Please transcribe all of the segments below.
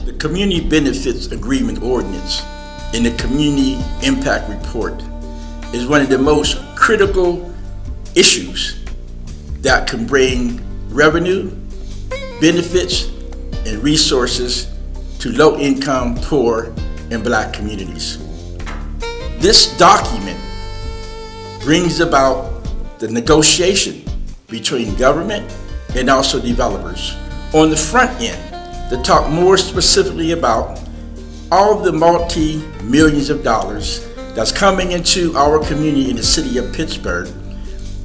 The Community Benefits Agreement Ordinance in the Community Impact Report is one of the most critical issues that can bring revenue, benefits, and resources to low-income, poor, and Black communities. This document brings about the negotiation between government and also developers on the front end to talk more specifically about all the multi-millions of dollars that's coming into our community in the city of Pittsburgh.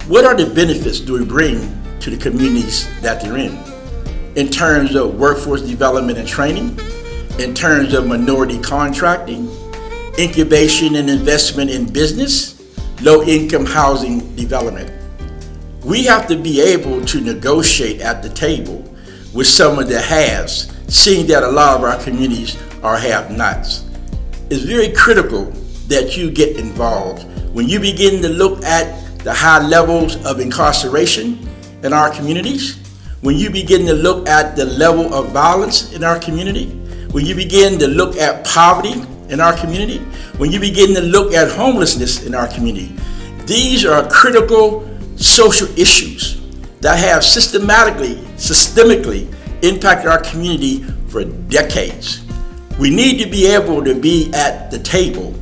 What are the benefits do we bring to the communities that they're in terms of workforce development and training, in terms of minority contracting, incubation and investment in business, low-income housing development. We have to be able to negotiate at the table with some of the haves, seeing that a lot of our communities are have-nots. It's very critical that you get involved. When you begin to look at the high levels of incarceration in our communities, when you begin to look at the level of violence in our community, when you begin to look at poverty in our community, when you begin to look at homelessness in our community, these are critical social issues that have systemically impacted our community for decades. We need to be able to be at the table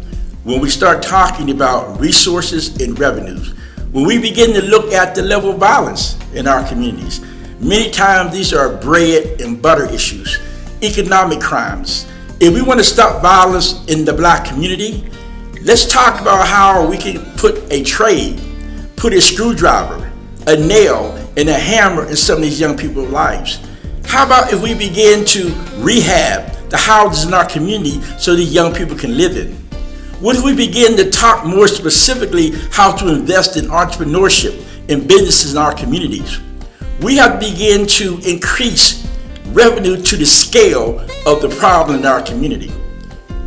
when we start talking about resources and revenues. When we begin to look at the level of violence in our communities, many times these are bread and butter issues, economic crimes. If we want to stop violence in the Black community, let's talk about how we can put a trade, put a screwdriver, a nail, and a hammer in some of these young people's lives. How about if we begin to rehab the houses in our community so these young people can live in? What if we begin to talk more specifically how to invest in entrepreneurship and businesses in our communities? We have to begin to increase revenue to the scale of the problem in our community.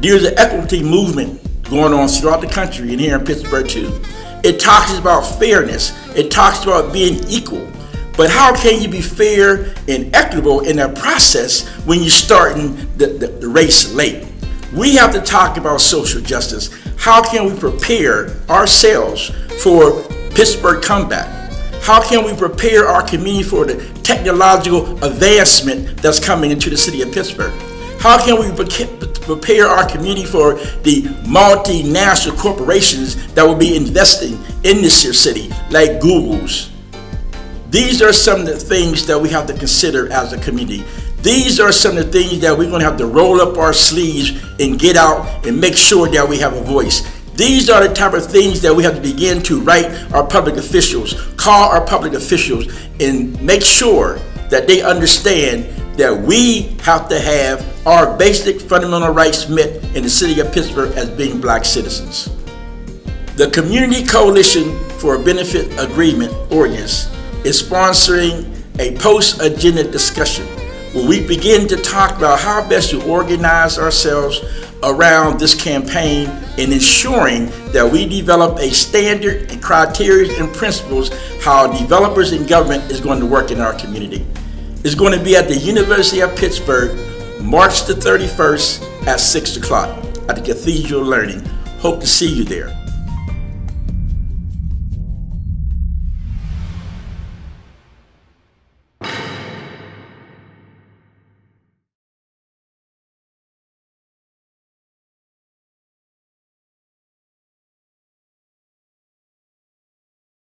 There's an equity movement going on throughout the country and here in Pittsburgh too. It talks about fairness. It talks about being equal. But how can you be fair and equitable in that process when you're starting the race late? We have to talk about social justice. How can we prepare ourselves for Pittsburgh comeback? How can we prepare our community for the technological advancement that's coming into the city of Pittsburgh? How can we prepare our community for the multinational corporations that will be investing in this here city, like Google's? These are some of the things that we have to consider as a community. These are some of the things that we're going to have to roll up our sleeves and get out and make sure that we have a voice. These are the type of things that we have to begin to write our public officials, call our public officials, and make sure that they understand that we have to have our basic fundamental rights met in the city of Pittsburgh as being Black citizens. The Community Coalition for a Benefit Agreement Ordinance is sponsoring a post-agenda discussion where we begin to talk about how best to organize ourselves around this campaign and ensuring that we develop a standard and criteria and principles how developers and government is going to work in our community. It's going to be at the University of Pittsburgh, March the 31st at 6 o'clock at the Cathedral of Learning. Hope to see you there.